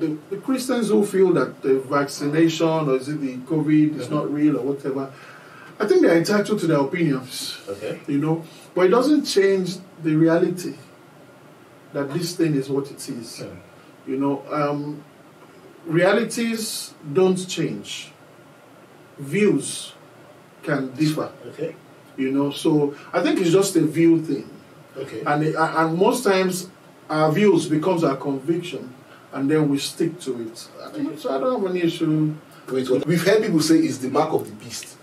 The Christians who feel that the vaccination or is it the COVID is not real or whatever, I think they're entitled to their opinions. Okay. You know, but it doesn't change the reality that this thing is what it is. Okay. You know, realities don't change. Views can differ. Okay. You know, so I think it's just a view thing. Okay. And most times our views becomes our conviction, and then we stick to it. So I don't have any issue. Wait, we've heard people say it's the mark of the beast.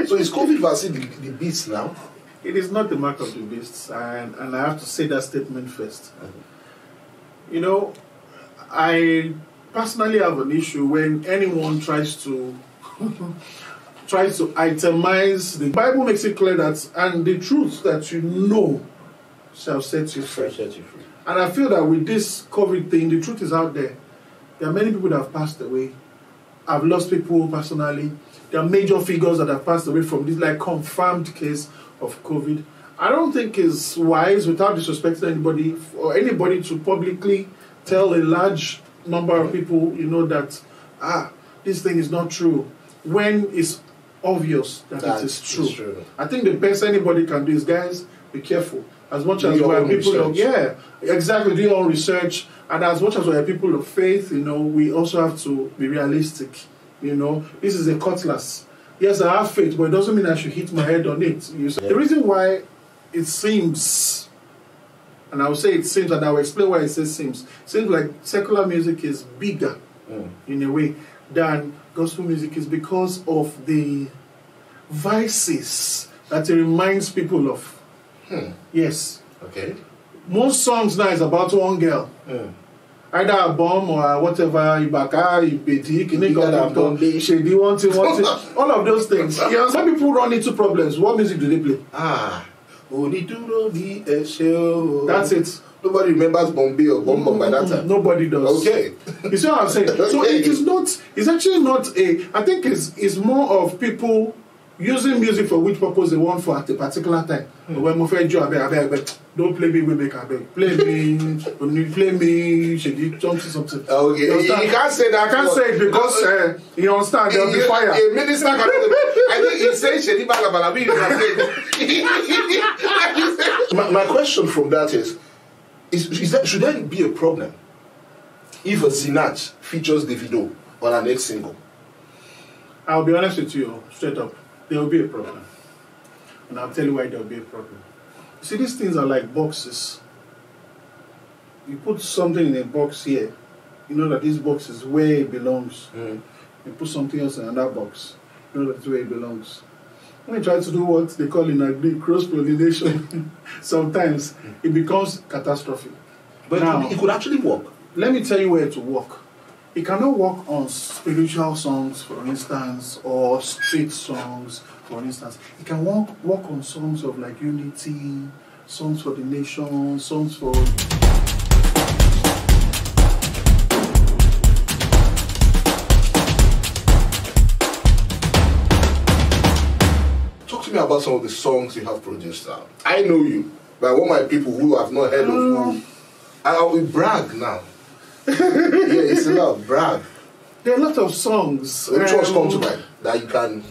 So is COVID vaccine the beast now? It is not the mark of the beast, and I have to say that statement first. You know, I personally have an issue when anyone tries to itemize. The Bible makes it clear that, and the truth that you know shall set you free. And I feel that with this COVID thing, the truth is out there. There are many people that have passed away. I've lost people personally. There are major figures that have passed away from this like confirmed case of COVID. I don't think it's wise, without disrespecting anybody, or anybody to publicly tell a large number of people, you know, that this thing is not true, when it's obvious that it is true. I think the best anybody can do is, guys, be careful. As much as we're people of, do your own research, and as much as we're people of faith, you know, we also have to be realistic. You know, this is a cutlass. Yes, I have faith, but it doesn't mean I should hit my head on it. The reason why it seems, and I will say it seems, and I will explain why it says seems like secular music is bigger in a way than gospel music is because of the vices that it reminds people of. Yes. Okay. Most songs now is about one girl. Either a bomb or whatever, Ibaka, Ibeti, Shady, all of those things. Yeah, some people run into problems. What music do they play? That's it. Nobody remembers Bombay or Bomb by that time. Nobody does. Okay. You see what I'm saying? So it is not, it's actually not I think it's more of people using music for which purpose they want for at a particular time. When my friend Joe, don't play me, we make a play me, something. Okay, you can't say that. I can't say it because you understand there'll be fire. A minister can I think he says Shady Balabalabi. My question from that is that, should there be a problem if a Sinach features Davido on our next single? I'll be honest with you, straight up. There will be a problem. And I'll tell you why there will be a problem. You see, these things are like boxes. You put something in a box here, you know that this box is where it belongs. You put something else in another box, you know that's where it belongs. When you try to do what they call in agri cross-pollination, sometimes it becomes catastrophic. But now, it could actually work. Let me tell you where to work. It cannot work on spiritual songs, for instance, or street songs, for instance. It can work on songs of like unity, songs for the nation, songs for... Talk to me about some of the songs you have produced now. I know you, but I want my people who have not heard of you. I will brag now. It's a lot of brag. There are a lot of songs. Which ones come to mind that you can?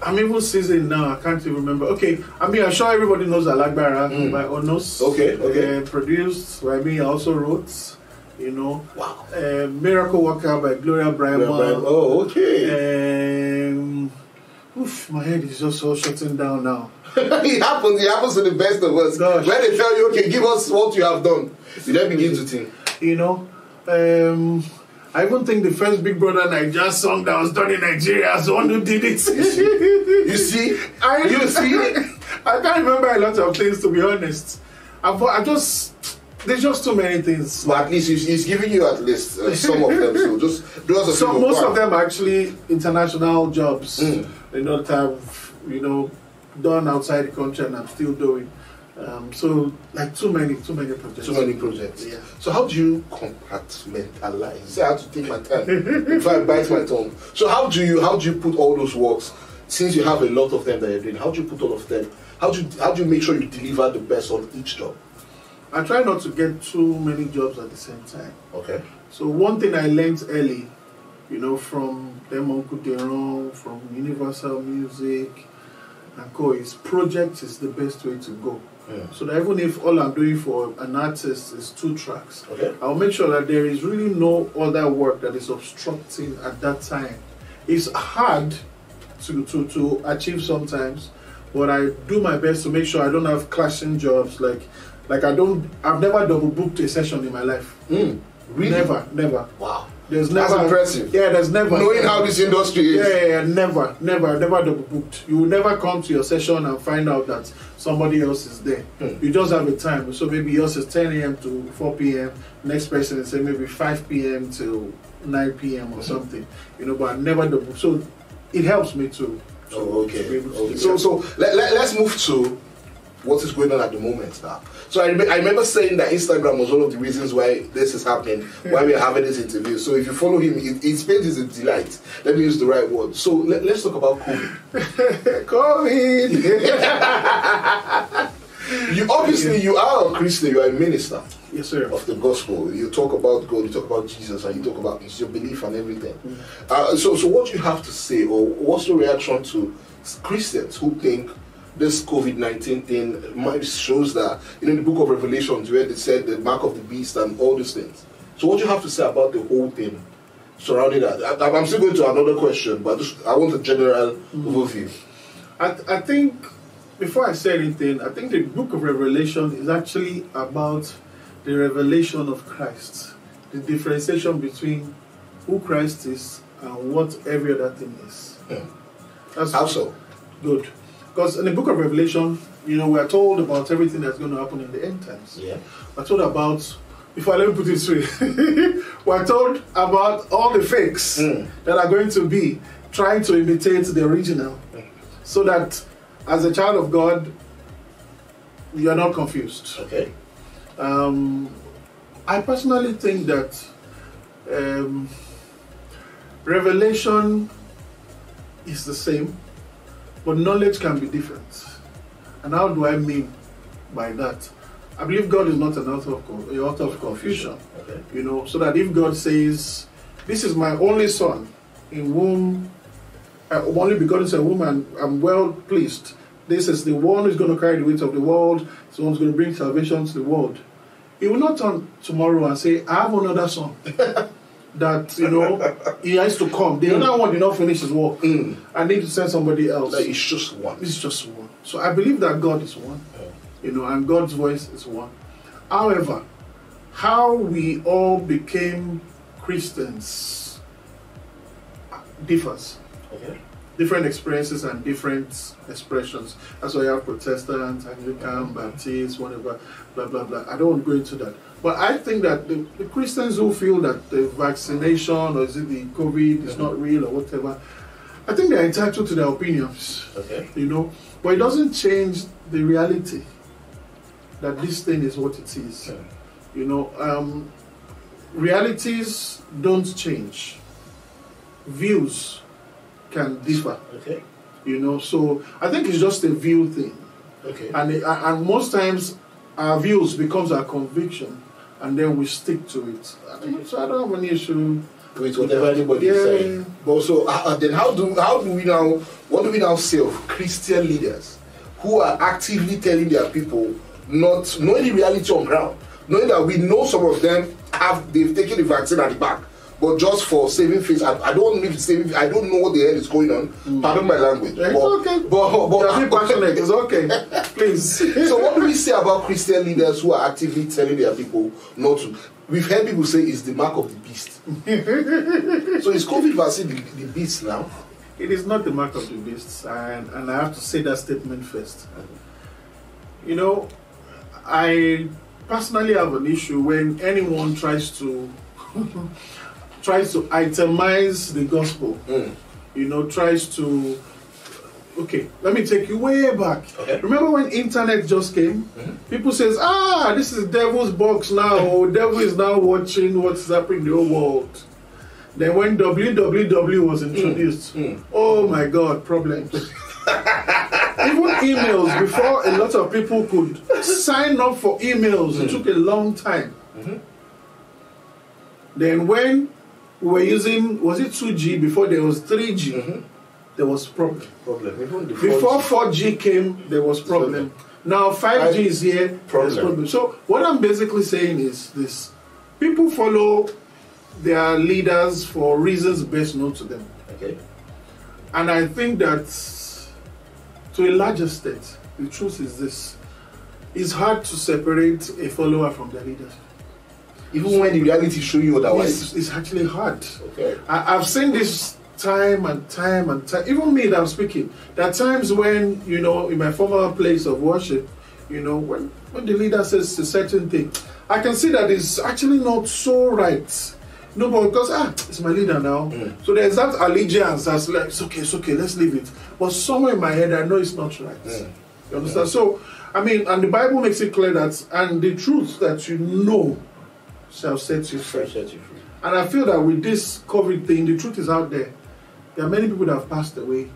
I'm even seasoned now. I can't even remember. Okay, I mean, I'm sure everybody knows Alagbara by Onos. Okay. Produced by me. I also wrote. You know. Wow. Miracle Worker by Glowreeyah Braimah. Oh, okay. My head is just all shutting down now. It happens to the best of us. Gosh. When they tell you, okay, give us what you have done, you then begin to think. You know. I even think the first Big Brother Nigeria song that was done in Nigeria is the one who did it. You see? I can't remember a lot of things, to be honest. There's just too many things. But at least he's giving you at least some of them. So just do us a favor. Most of them are actually international jobs. They don't have, done outside the country, and I'm still doing. So like too many projects. Too many projects. Yeah. So how do you compartmentalize? See, I have to take my time before I bite my tongue. So how do you put all those works, since you have a lot of them that you're doing? How do you put all of them? How do you make sure you deliver the best on each job? I try not to get too many jobs at the same time. Okay. So one thing I learned early, you know, from them Uncle Deron, from Universal Music and co, is project is the best way to go. Yeah. So that even if all I'm doing for an artist is 2 tracks, Okay. I'll make sure that there is really no other work that is obstructing at that time. It's hard to achieve sometimes, but I do my best to make sure I don't have clashing jobs. Like I've never double booked a session in my life. Really? Never. Wow. There's never. That's impressive. Yeah, there's never. Knowing how this industry is. Yeah, never double booked. You will never come to your session and find out that somebody else is there. You just have a time. So maybe yours is 10 a.m. to 4 p.m. Next person is say maybe 5 p.m. to 9 p.m. or something. You know, but I never double. So it helps me to Okay. okay. So let's move to what is going on at the moment now. So I remember saying that Instagram was one of the reasons why this is happening, why we are having this interview. So if you follow him, his page is a delight. Let me use the right word. So let's talk about COVID. COVID. You are a Christian, you are a minister. Yes, sir. Of the gospel. You talk about God, you talk about Jesus, and you talk about your belief and everything. So what you have to say, or what's your reaction to Christians who think this COVID-19 thing shows that, you know, in the book of Revelations where they said the mark of the beast and all these things. So what do you have to say about the whole thing surrounding that? I'm still going to another question, but I want a general overview. I think, before I say anything, I think the book of Revelation is actually about the revelation of Christ, the differentiation between who Christ is and what every other thing is. That's How so? Good. Because in the book of Revelation, you know, we are told about everything that's going to happen in the end times. Yeah. We're told about, before let me put it straight, we're told about all the fakes that are going to be trying to imitate the original, so that as a child of God, you are not confused. Okay. I personally think that revelation is the same, but knowledge can be different. And how do I mean by that? I believe God is not an author of confusion. Okay. You know, so that if God says, "This is my only son, in whom only begotten a woman, I'm well pleased. This is the one who's going to carry the weight of the world. This one's going to bring salvation to the world." He will not turn tomorrow and say, "I have another son that, you know, he has to come. The other one did not finish his work. I need to send somebody else." Like it's just one. It's just one. So I believe that God is one, you know, and God's voice is one. However, how we all became Christians differs. Okay. Different experiences and different expressions. That's why you have Protestant, Anglican, Baptist, whatever, blah, blah, blah. I don't want to go into that. But I think that the Christians who feel that the vaccination or is it the COVID is not real or whatever, I think they're entitled to their opinions. Okay. You know, but it doesn't change the reality that this thing is what it is. Okay. You know, realities don't change. Views can differ. Okay. You know, so I think it's just a view thing. Okay. And most times our views becomes our conviction, and then we stick to it. So I don't have any issue with whatever anybody is saying. But also, then how do we now? What do we now say of Christian leaders who are actively telling their people, not knowing the reality on ground, knowing that we know some of them they've taken the vaccine at the back, but just for saving face? I don't need to save. I don't know what the hell is going on. Pardon my language. Yeah, it's okay. But you're passionate. It's okay. Please. So what do we say about Christian leaders who are actively telling their people not to? We've heard people say it's the mark of the beast. So is COVID vaccine the beast now? It is not the mark of the beast, and I have to say that statement first. You know, I personally have an issue when anyone tries to itemize the gospel. You know, tries to. Okay, let me take you way back. Okay. Remember when internet just came? People says, this is devil's box now. Devil is now watching what's happening in the whole world. Then when www was introduced, oh my God, problems. Even emails, before a lot of people could sign up for emails, it took a long time. Then when we were using, was it 2G before there was 3G? There was problem. Even before 4G came, there was problem. Now 5G is here, there's problem. So what I'm basically saying is this: people follow their leaders for reasons best known to them. Okay. And I think that to a large extent, the truth is this: it's hard to separate a follower from their leaders. Even when the reality show you otherwise. It's actually hard. Okay. I've seen this time and time and time. Even me that I'm speaking. There are times when, you know, in my former place of worship, you know, when the leader says a certain thing, I can see that it's actually not so right. No, but because it's my leader now. So there's that allegiance that's like, it's okay, let's leave it. But somewhere in my head, I know it's not right. You understand? So, I mean, and the Bible makes it clear that, and the truth that you know shall set you free. And I feel that with this COVID thing, the truth is out there. There are many people that have passed away.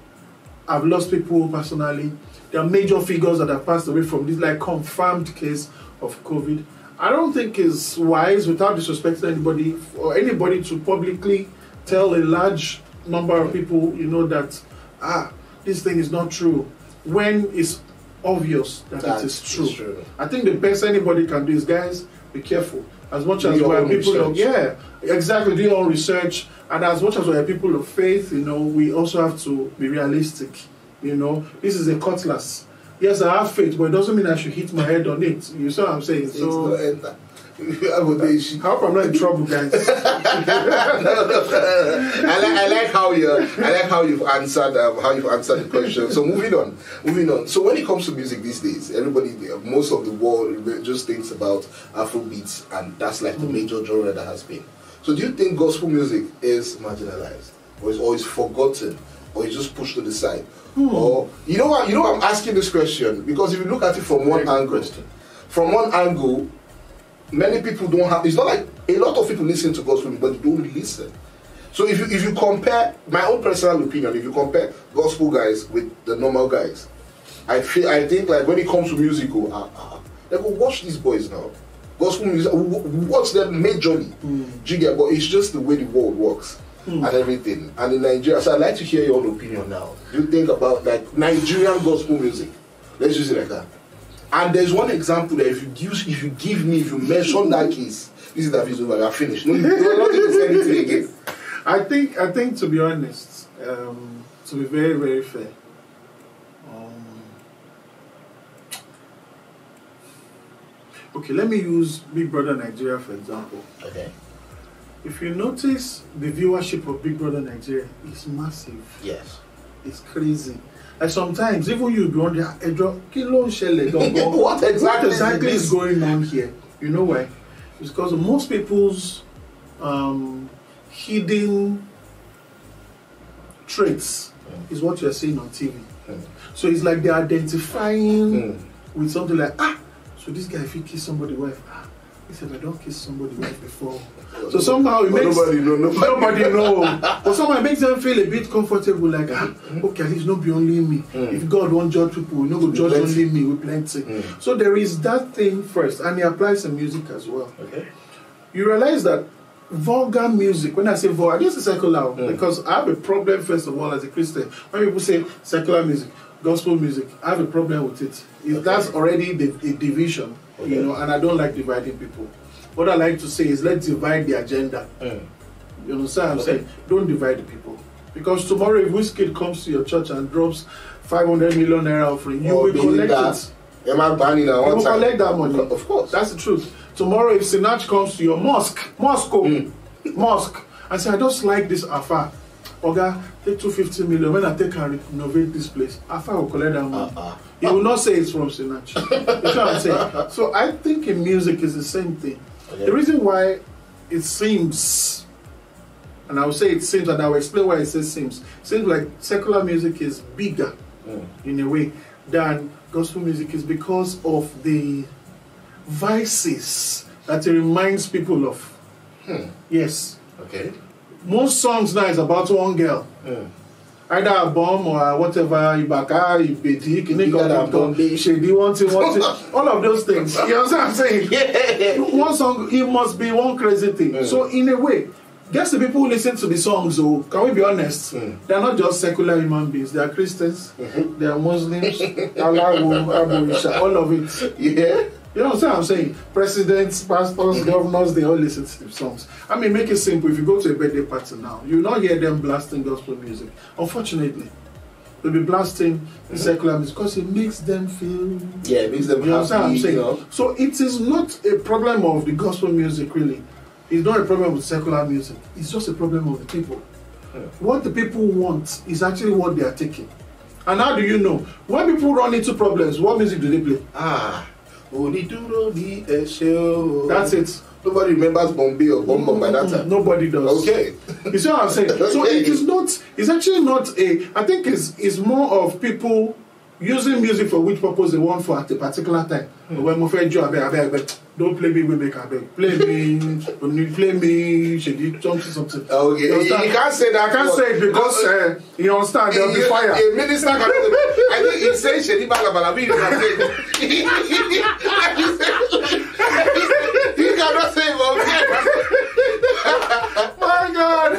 I've lost people personally. There are major figures that have passed away from this, like, confirmed case of COVID. I don't think it's wise, without disrespecting anybody, or anybody to publicly tell a large number of people, you know, that, this thing is not true, when it's obvious that it is true. I think the best anybody can do is, guys, be careful. As much as we are people of, do your own research, and as much as we are people of faith, you know, we also have to be realistic. You know, this is a cutlass. Yes, I have faith, but it doesn't mean I should hit my head on it. You see what I'm saying? So, I hope I'm not in trouble, guys. I like how you've answered the question. So moving on. So when it comes to music these days, most of the world just thinks about Afrobeats, and that's like the major genre that has been. So do you think gospel music is marginalized, or is forgotten, or is just pushed to the side? Or you know what? I'm asking this question because if you look at it from one angle, many people don't have. It's not like a lot of people listen to gospel, but they don't listen. So if you compare, my own personal opinion, if you compare gospel guys with the normal guys, I think like when it comes to musical, they go watch these boys now. Gospel music, watch them majorly. But it's just the way the world works. And everything, and in Nigeria. So I'd like to hear your own opinion now. Do you think about like Nigerian gospel music? Let's use it like that. And there's one example that if you mention that case, this is Davido, I finished. No, you're not going to say anything again. I think to be honest, to be very, very fair, okay, let me use Big Brother Nigeria for example. Okay. If you notice, the viewership of Big Brother Nigeria is massive. Yes. It's crazy. Like sometimes, even you be wondering, what exactly is going on here? You know why? It's because most people's hidden traits is what you're seeing on TV. So it's like they're identifying with something like, so this guy, if he kiss somebody's wife, he said, I don't kiss somebody's wife before. So somehow it makes nobody know. But somehow it makes them feel a bit comfortable, like, okay, at least not be only me. If God won't judge people, we not go judge only me, we plenty. So there is that thing first, and it applies to music as well. Okay. You realize that vulgar music, when I say vulgar, I just say secular, because I have a problem, first of all, as a Christian. When people say secular music, gospel music, I have a problem with it. That's already a division. You know, and I don't like dividing people. What I like to say is, let's divide the agenda. You understand what I'm saying? Don't divide the people. Because tomorrow, if Wizkid comes to your church and drops 500 million naira offering, you will collect it. You will collect that money. Of course. That's the truth. Tomorrow, if Sinach comes to your mosque, and say, I just like this Afa. Oga, take 250 million. When I take and renovate this place, Afa will collect that money. He will not say it's from Sinach. You know what I'm saying? So I think in music is the same thing. Okay. The reason why it seems, and I will say it seems, and I will explain why it says seems like secular music is bigger in a way than gospel music is because of the vices that it reminds people of. Yes. Okay. Most songs now is about one girl. either a bomb or whatever, Ibaka, Ibedi, Shady, all of those things. You know what I'm saying? Yeah. One song, it must be one crazy thing. So in a way, guess the people who listen to the songs, oh, can we be honest? They're not just secular human beings. They are Christians, they are Muslims, all of it. Yeah. You know what I'm saying? Presidents, pastors, governors, they all listen to the songs. I mean, make it simple. If you go to a birthday party now, you will not hear them blasting gospel music. Unfortunately, they'll be blasting secular music because it makes them feel... Yeah, it makes them happy. You know what I'm saying? You know? So it is not a problem of the gospel music, really. It's not a problem with secular music. It's just a problem of the people. What the people want is actually what they are taking. And how do you know? When people run into problems, what music do they play? That's it. Nobody remembers Bombay or Bom by that time. Nobody does. Okay. You see what I'm saying? So it is not, it's actually not a, I think it's more of people using music for which purpose they want for at a particular time. When don't play me, we make a beg. Play me, when you play me, something. Okay, you can't say that. I can't say it because you understand, there'll be fire. A minister can, I think he says Shady Balabalabi. You cannot say My God.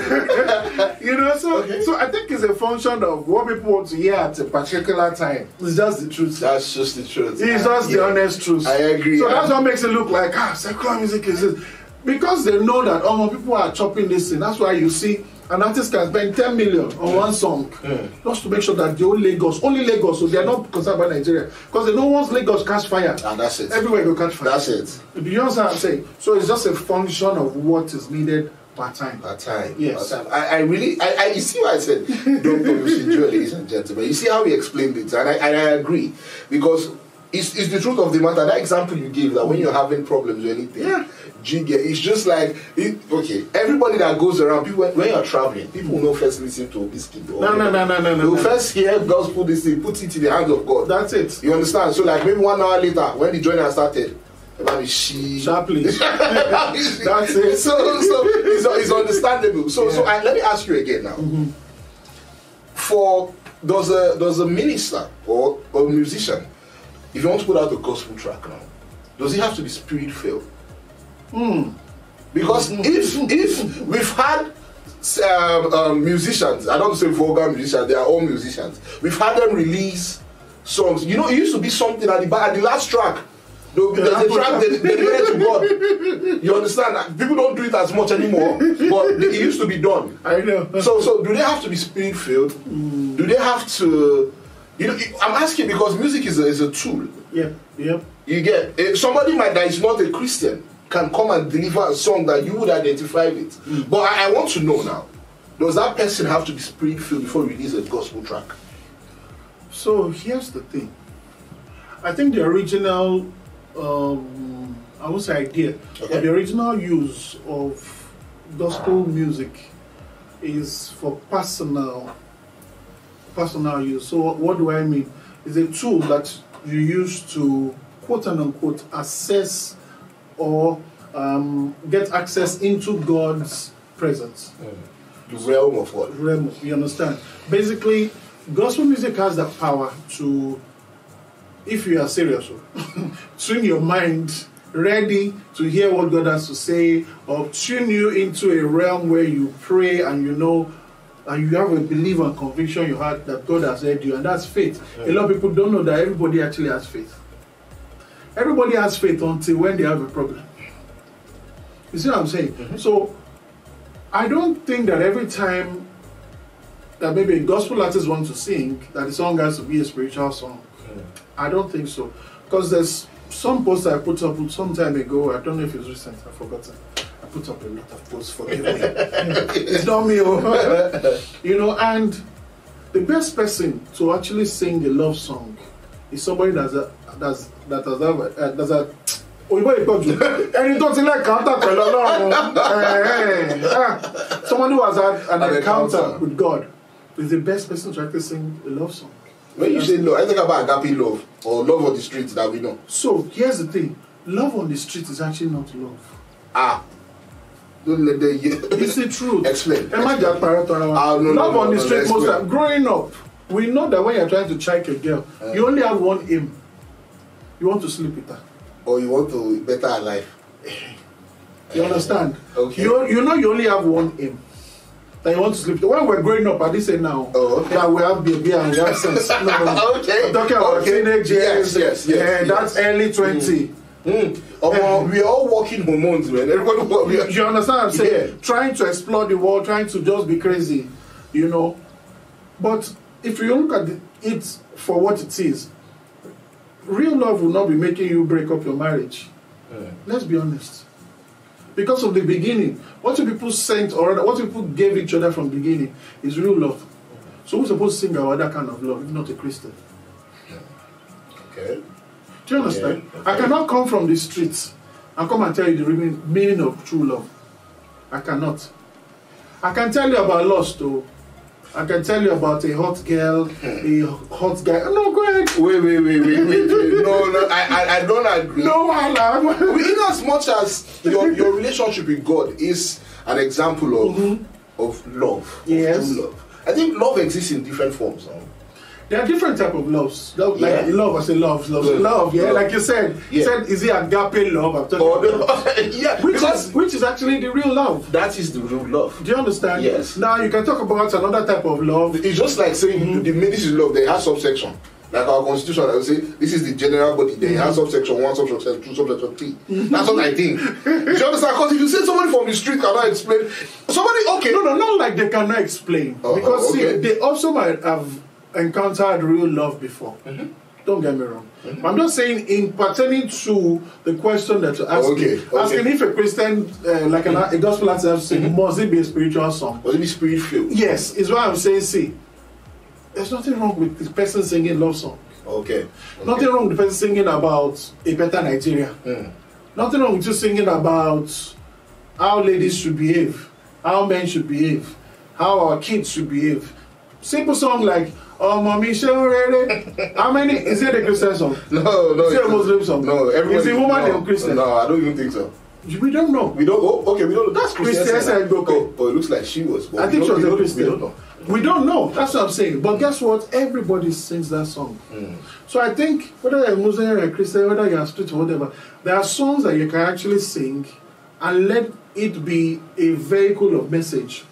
You know, so I think it's a function of what people want to hear at a particular time. It's just the truth. That's just the truth. It's just the honest truth. I agree. So that's what makes it look like, secular music is this. Because they know that people are chopping this thing. That's why you see an artist can spend 10 million on one song just to make sure that the only Lagos, so they are not concerned about Nigeria. Because they know once Lagos catch fire, and that's it. Everywhere will catch fire. That's it. Do you understand what I'm saying? So it's just a function of what is needed per time. Per time. Yes. Per time. I really, you see what I said? Don't produce enjoy, ladies and gentlemen. You see how he explained it, and I agree. Because it's the truth of the matter. That example you gave, that when you're having problems or anything, it's just like, okay, everybody that goes around, people, when you're traveling, people will not first listen to Biscuit. No. They'll first hear gospel, this thing, put it in the hands of God. That's it. You understand? So like maybe 1 hour later, when the journey has started, sharply. That's it. So it's understandable. So let me ask you again now. For does a minister or a musician, if you want to put out a gospel track now, does he have to be spirit filled? Because if we've had musicians, I don't say vulgar musicians, they are all musicians. We've had them release songs. You know, it used to be something at the last track. The track dedicated to God. You understand? People don't do it as much anymore, but it used to be done. I know. So do they have to be spirit filled? Do they have to? You know, I'm asking because music is a tool. Yeah. You get somebody that is not a Christian can come and deliver a song that you would identify with. But I want to know now: does that person have to be spirit filled before he release a gospel track? So here's the thing. I think the original. I won't say idea, but the original use of gospel music is for personal use. So what do I mean? It's a tool that you use to quote and unquote assess or get access into God's presence. The realm of what? Realm, you understand? Basically, gospel music has the power to, if you are serious, tune your mind ready to hear what God has to say, or tune you into a realm where you pray and you know, and you have a belief and conviction in your heart that God has heard you, and that's faith. A lot of people don't know that everybody actually has faith. Everybody has faith until when they have a problem. You see what I'm saying? So, I don't think that every time that maybe a gospel artist wants to sing, that the song has to be a spiritual song. I don't think so. Because there's some posts I put up some time ago, I don't know if it's recent, I've forgotten. I put up a lot of posts, forgive me. It's not me. You know, and the best person to actually sing a love song is somebody that has someone who has had an encounter with God is the best person to actually sing a love song. When you say love, I think about agape love or love on the streets that we know. So here's the thing: love on the street is actually not love. Don't let them. It's the truth. Explain. Love on the street most time. Growing up, we know that when you're trying to check a girl, you only have one aim. You want to sleep with her. Or you want to better her life. You understand? Okay. You know you only have one aim. That you want to sleep with her. When we're growing up, I didn't say now that we have baby and we have sense. No. Okay. I'm talking about teenage years. Yes. That's early 20. We're all walking hormones, man. Everybody, you understand what I'm saying? Yeah. Trying to explore the world, trying to just be crazy, you know. But if you look at it for what it is, real love will not be making you break up your marriage. Let's be honest. Because of the beginning, what do people sent or what do people gave each other from the beginning is real love. So who's supposed to sing about that kind of love if not a Christian? Okay. Do you understand? Yeah, okay. I cannot come from the streets and come and tell you the meaning of true love. I cannot. I can tell you about lust, though. I can tell you about a hot girl, a hot guy. No, go ahead. Wait. No, I don't agree. No, I love. In as much as your relationship with God is an example of love, yes. Of true love. I think love exists in different forms. There are different types of loves. Like love, I say love. Yeah, like you said. You said, is it agape love? I'm talking about. Which is actually the real love. That is the real love. Do you understand? Yes. Now you can talk about another type of love. It's just like saying the this is love. They have subsection. Like our constitution, I would say this is the general body. They have subsection 1, subsection 2, subsection 3. That's what I think. Do you understand? Because if you say somebody from the street cannot explain, somebody No, not like they cannot explain. Because see, they also might have encountered real love before. Don't get me wrong. I'm just saying in pertaining to the question that you're asking. Asking if a Christian, like a gospel artist, must it be a spiritual song? Must it be spirit-filled? Yes, is what I'm saying. See, there's nothing wrong with the person singing love song. Okay. Nothing wrong with the person singing about a better Nigeria. Nothing wrong with you singing about how ladies should behave, how men should behave, how our kids should behave. Simple song like "Oh, mommy, show ready." How many? Is it a Christian song? No. Is it a Muslim song? No, everybody. Is it woman or Christian? No, I don't even think so. We don't know. We don't. Okay, we don't know. That's Christian. Okay. Oh, it looks like she was. I think she was a Christian. We don't know. We don't know. That's what I'm saying. But guess what? Everybody sings that song. So I think whether you're a Muslim or a Christian, whether you're a street or whatever, there are songs that you can actually sing and let it be a vehicle of message.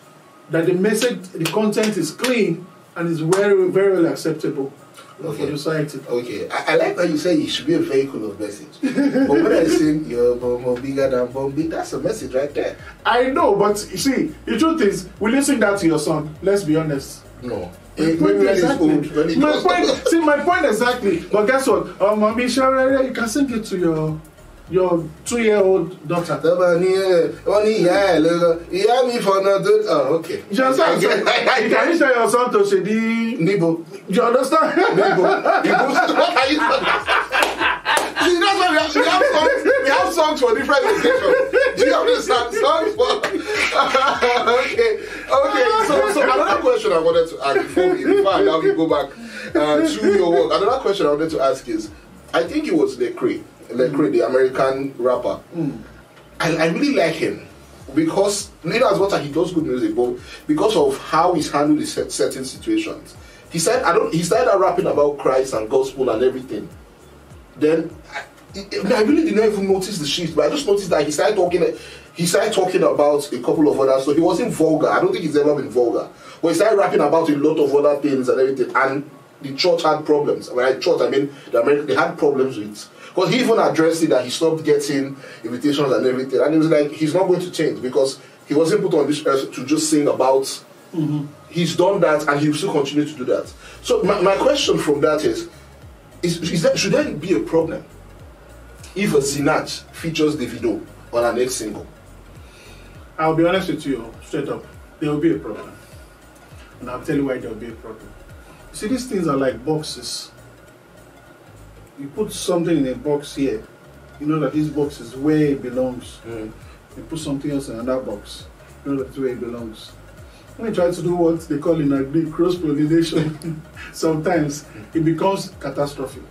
That the message, the content is clean and is very, very well acceptable for society. Okay, I like that you say it should be a vehicle of message. But when I sing "Your Bomo bigger than Bombi," that's a message right there. I know, but you see, the truth is, will you sing that to your son? Let's be honest. No. My point exactly. But guess what? Mommy, you can sing it to your 2-year-old daughter. Okay. You understand? You can show your son to Shedi Nibo. You understand? Nibo. What are you talking about? See, that's why we have songs for different occasions. Do you understand? Songs for okay. So another question I wanted to ask before I now we go back to your work. Another question I wanted to ask is, I think it was Lecrae, the American rapper. I really like him because not as much as he does good music, but because of how he's handled certain situations. He started rapping about Christ and gospel and everything. Then I really did not even notice the shift, but I just noticed that he started talking about a couple of others. So he wasn't vulgar. I don't think he's ever been vulgar. But he started rapping about a lot of other things and everything. And the church had problems. When I church, I mean they had problems with. Because he even addressed it that he stopped getting invitations and everything. And he was like, he's not going to change because he wasn't put on this earth to just sing about. He's done that and he will still continue to do that. So my question from that is that, should there be a problem if a Sinach features Davido on our next single? I'll be honest with you, straight up, there will be a problem. And I'll tell you why there will be a problem. You see, these things are like boxes. You put something in a box here, you know that this box is where it belongs. You put something else in another box, you know that's where it belongs. When you try to do what they call in agri cross-pollination, sometimes it becomes catastrophic.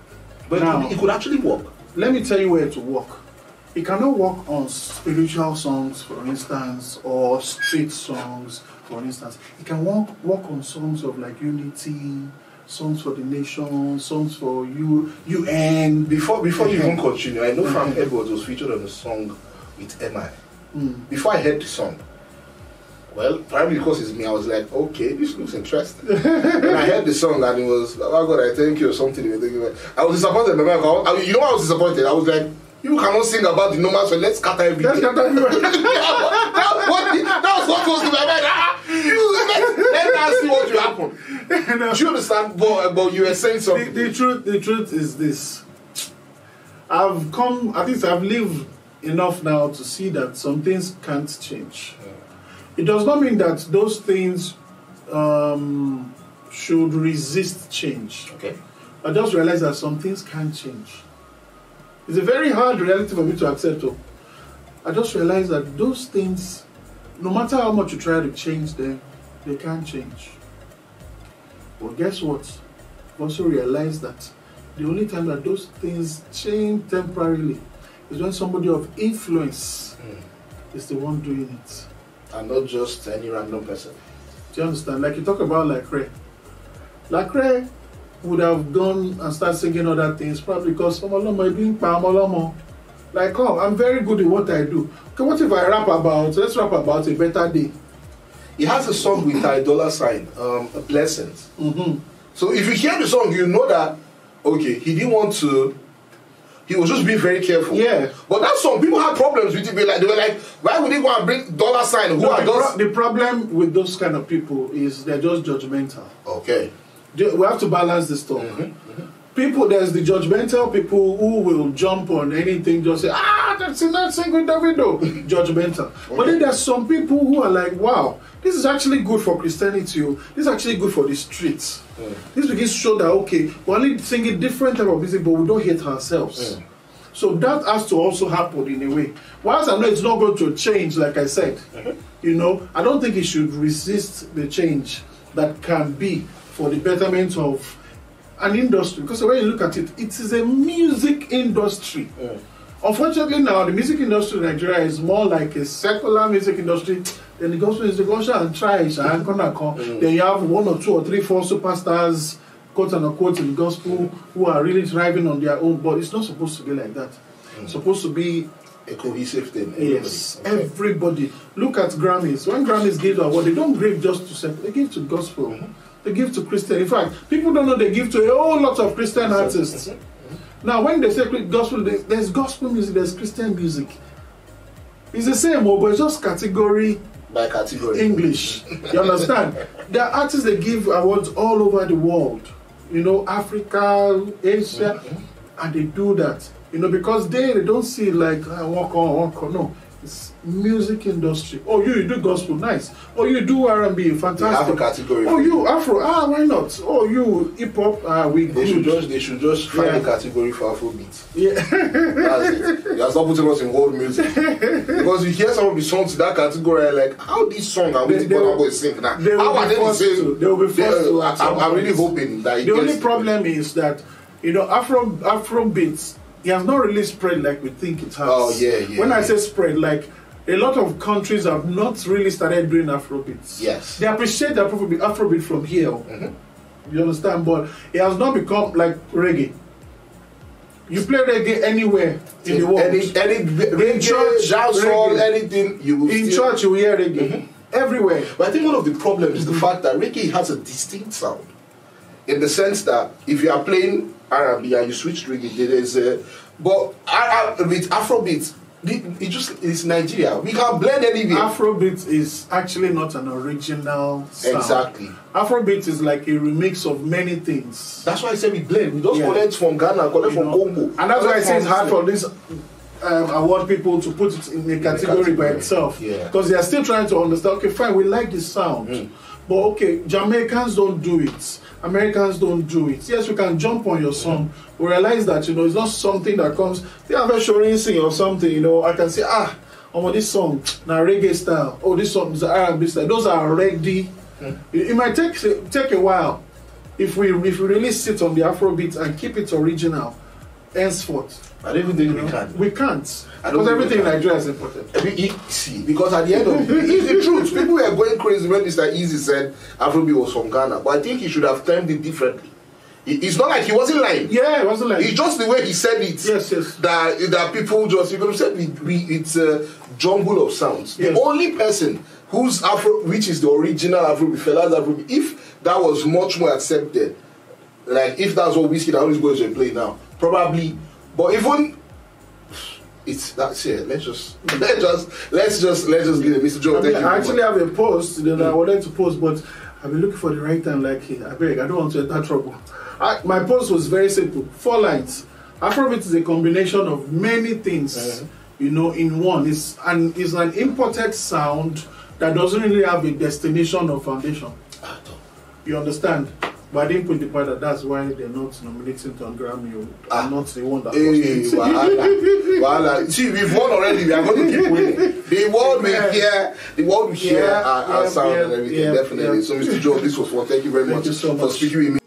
But now, it could actually work. Let me tell you where it will work. He cannot work on spiritual songs, for instance, or street songs, for instance. He can work on songs of like unity, songs for the nation, songs for UN. Before you even continue, I know Frank Edwards was featured on a song with MI. Before I heard the song, well, probably because it's me, I was like, okay, this looks interesting. When I heard the song and it was, oh God, I thank you or something. I was disappointed. You know why I was disappointed? I was like, you cannot sing about the normal, so let's scatter everything. That was what was in my mind. Let's see what will happen. Do you understand? But you were saying something. The truth is this. I've lived enough now to see that some things can't change. It does not mean that those things should resist change. Okay. I just realized that some things can't change. It's a very hard reality for me to accept. I just realized that those things, no matter how much you try to change them, they can't change. But guess what? I also realized that the only time that those things change temporarily is when somebody of influence is the one doing it. And not just any random person. Do you understand? Like you talk about Lacrae. Lacrae would have gone and started singing other things probably because like, oh, I'm very good in what I do. Okay, what if I let's rap about a better day. He has a song with $, Blessings. So if you hear the song, you know that, okay, he didn't want to, he was just being very careful. Yeah. But that song, people had problems with it. They were like, why would they want to bring $? The problem with those kind of people is they're just judgmental. Okay. We have to balance this talk. People, there's the judgmental people who will jump on anything, just say, that's not single Davido. Judgmental. Okay. But then there's some people who are like, wow, this is actually good for Christianity. This is actually good for the streets. This begins to show that, okay, we're only singing different type of music, but we don't hate ourselves. So that has to also happen in a way. Whilst I know it's not going to change, like I said, you know, I don't think it should resist the change that can be for the betterment of an industry. Because when you look at it, it is a music industry. Unfortunately now, the music industry in Nigeria is more like a secular music industry. Then the gospel is the gospel and trash and then you have 1 or 2 or 3, 4 superstars, quote unquote, in the gospel who are really thriving on their own. But it's not supposed to be like that. It's supposed to be a cohesive thing. Yes, everybody. Look at Grammys. When Grammys give the award, they don't give just to secular, they give to gospel. They give to Christian. In fact, people don't know they give to a whole lot of Christian artists. Now, when they say gospel, there's gospel music, there's Christian music. It's the same, but it's just category by category. English. You understand? There are artists that give awards all over the world. You know, Africa, Asia, and they do that. You know, because they don't see like walk on. No. It's music industry. Oh, you do gospel, nice. Oh, you do R&B, fantastic. They have a category. Oh, you Afro, why not? Oh, you hip hop, they should just find a category for Afrobeat. Yeah, that's it. You are not putting us in world music because you hear some of the songs in that category, like how this song are we going to sing now? How are they saying? They will be forced to. I'm really hoping that the only problem is that Afrobeats. It has not really spread like we think it has. Oh, yeah. When I say spread, like a lot of countries have not really started doing Afrobeats. Yes. They appreciate the Afrobeat from here. You understand? But it has not become like reggae. You play reggae anywhere in the world. Any reggae, church, dancehall, anything you will in church you will hear reggae. Everywhere. But I think one of the problems is the fact that reggae has a distinct sound. In the sense that if you are playing R&B and you switch to reggae, there is but with Afrobeat, it's Nigeria. We can blend anywhere. Afrobeat is actually not an original sound. Exactly. Afrobeat is like a remix of many things. That's why I say we blend. We just collect from Ghana, collect from Congo. And that's why I say it's hard for these award people to put it in a category by itself. Because they are still trying to understand, okay, fine, we like this sound. But okay, Jamaicans don't do it. Americans don't do it. Yes, we can jump on your song. We realize that, you know, it's not something that comes, they have a showing sing or something, you know, I can say, this song, now reggae style, this song is R&B style. Those are already, it might take a while if we really sit on the Afrobeat and keep it original. henceforth. I don't even think we can. We can't. I don't Because think everything we in can. Nigeria is important. See, because at the end of the day, it's the truth. People were going crazy when Mr. Easy said Afrobeat was from Ghana, but I think he should have termed it differently. It's not like he wasn't lying. Yeah, it wasn't like. It's just the way he said it. Yes, yes. That people just, you could have said it's a jumble of sounds. Yes. The only person whose Afro, which is the original Afrobeat, Fela's Afrobeat, if that was much more accepted, like if that's what Whiskey and all these boys are playing now, probably. But even that's it. Let's just give it, Mr. Joe. I actually have a post that I wanted to post, but I've been looking for the right time. Like, I beg, I don't want to enter trouble. My post was very simple. 4 lines. Afrobeat is a combination of many things, in one. It's an imported sound that doesn't really have a destination or foundation. You understand? But I didn't put the part that that's why they're not nominating to Grammy. I'm not the one that Wahala. See, we've won already. We are going to keep winning. The world will hear our sound and everything, definitely. So, Mr. Joe, this was fun. Thank you very much so for speaking with me.